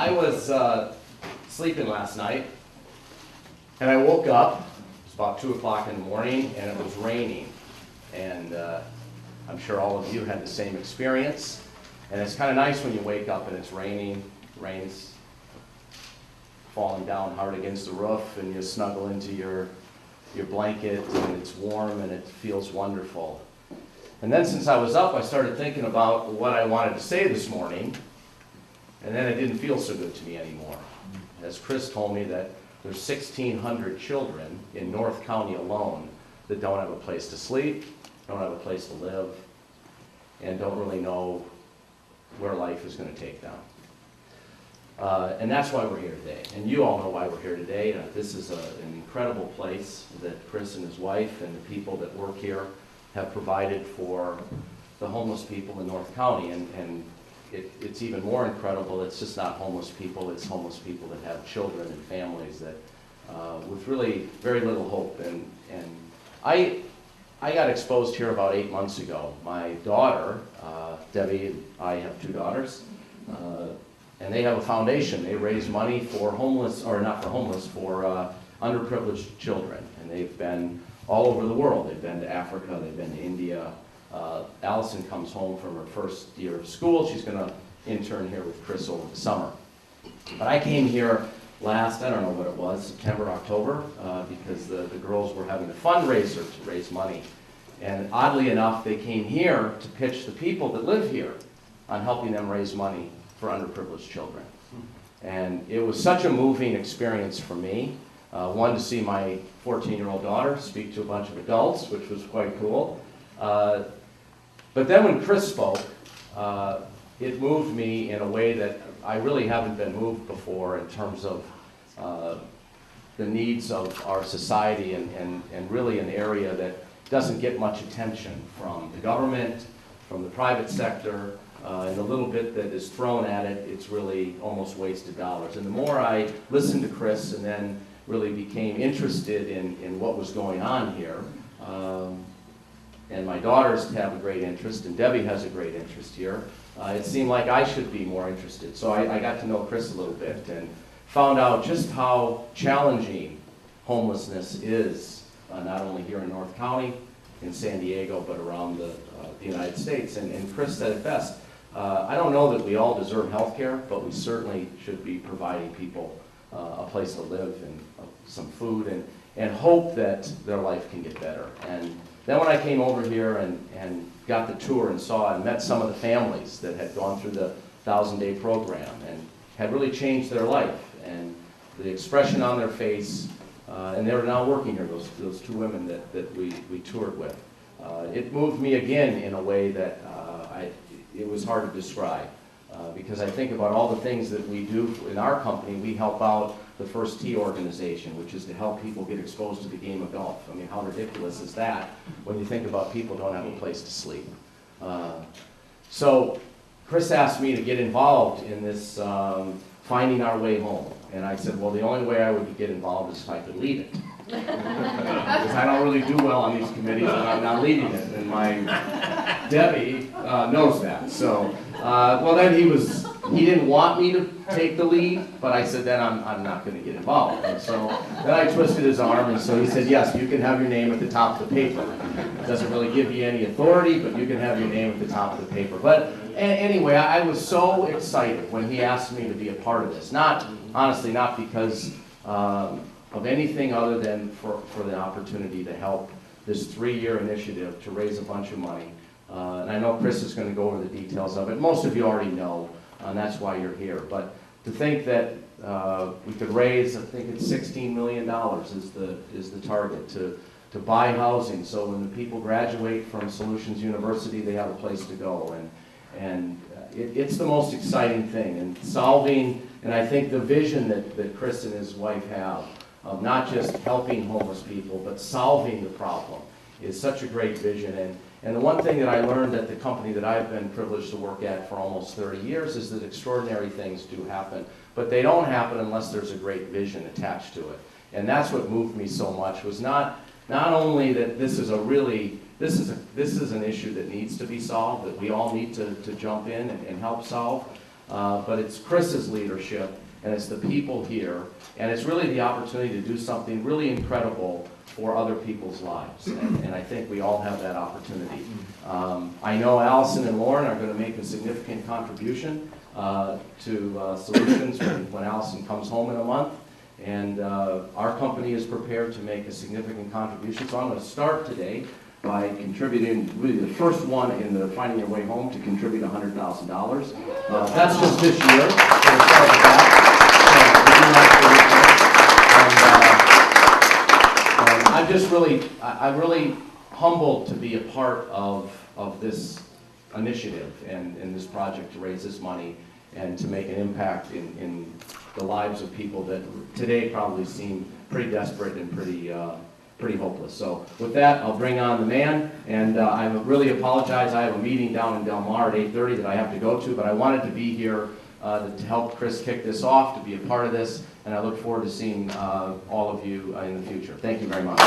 I was sleeping last night, and I woke up. It was about 2 o'clock in the morning, and it was raining. And I'm sure all of you had the same experience. And it's kind of nice when you wake up and it's raining, rain's falling down hard against the roof, and you snuggle into your blanket, and it's warm, and it feels wonderful. And then since I was up, I started thinking about what I wanted to say this morning, and then it didn't feel so good to me anymore. As Chris told me that there's 1,600 children in North County alone that don't have a place to sleep, don't have a place to live, and don't really know where life is going to take them. And that's why we're here today. And you all know why we're here today. This is an incredible place that Chris and his wife and the people that work here have provided for the homeless people in North County. And it's even more incredible. It's just not homeless people. It's homeless people that have children and families that with really very little hope. And I got exposed here about 8 months ago. My daughter, Debbie, and I have 2 daughters. And they have a foundation. They raise money for homeless, or not for homeless, for underprivileged children. And they've been all over the world. They've been to Africa, they've been to India. Allison comes home from her first year of school. She's going to intern here with Chris over the summer. But I came here last, I don't know what it was, September, October, because the girls were having a fundraiser to raise money. And oddly enough, they came here to pitch the people that live here on helping them raise money for underprivileged children. And it was such a moving experience for me. One, to see my 14-year-old daughter speak to a bunch of adults, which was quite cool. But then when Chris spoke, it moved me in a way that I really haven't been moved before in terms of the needs of our society and really an area that doesn't get much attention from the government, from the private sector. And the little bit that is thrown at it, it's really almost wasted dollars. And the more I listened to Chris and then really became interested in what was going on here, and my daughters have a great interest, and Debbie has a great interest here, it seemed like I should be more interested. So I got to know Chris a little bit and found out just how challenging homelessness is, not only here in North County, in San Diego, but around the United States. And Chris said it best. I don't know that we all deserve health care, but we certainly should be providing people a place to live and some food and hope that their life can get better. And then when I came over here and got the tour and saw and met some of the families that had gone through the 1,000-day program and had really changed their life, and the expression on their face, and they were now working here, those 2 women that we toured with, it moved me again in a way that it was hard to describe, because I think about all the things that we do in our company. We help out the First Tee organization, which is to help people get exposed to the game of golf. I mean, how ridiculous is that when you think about people don't have a place to sleep? So Chris asked me to get involved in this finding our way home. And I said, well, the only way I would get involved is if I could lead it. Because I don't really do well on these committees, and I'm not leading it. And my Debbie knows that. So, well, then he didn't want me to take the lead, but I said, then I'm not going to get involved. And so then I twisted his arm, and so he said, yes, you can have your name at the top of the paper. It doesn't really give you any authority, but you can have your name at the top of the paper. But anyway, I was so excited when he asked me to be a part of this. Honestly, not because of anything other than for the opportunity to help this 3-year initiative to raise a bunch of money. And I know Chris is going to go over the details of it. Most of you already know, and that's why you're here. But to think that we could raise, I think it's $16 million is the target to buy housing, so when the people graduate from Solutions University, they have a place to go. And it's the most exciting thing. And solving, and I think the vision that Chris and his wife have of not just helping homeless people, but solving the problem is such a great vision. And the one thing that I learned at the company that I've been privileged to work at for almost 30 years is that extraordinary things do happen, but they don't happen unless there's a great vision attached to it. And that's what moved me so much, was not only that this is an issue that needs to be solved, that we all need to jump in and help solve, but it's Chris's leadership, and it's the people here, and it's really the opportunity to do something really incredible for other people's lives, and I think we all have that opportunity. I know Allison and Lauren are going to make a significant contribution to Solutions when Allison comes home in a month, and our company is prepared to make a significant contribution. So I'm going to start today by contributing, really the first one in the Finding Your Way Home to contribute $100,000. That's just this year. So we'll start with that. I'm really humbled to be a part of this initiative and this project to raise this money and to make an impact in the lives of people that today probably seem pretty desperate and pretty hopeless. So with that, I'll bring on the man, and I really apologize. I have a meeting down in Del Mar at 8:30 that I have to go to, but I wanted to be here to help Chris kick this off, to be a part of this, and I look forward to seeing all of you in the future. Thank you very much.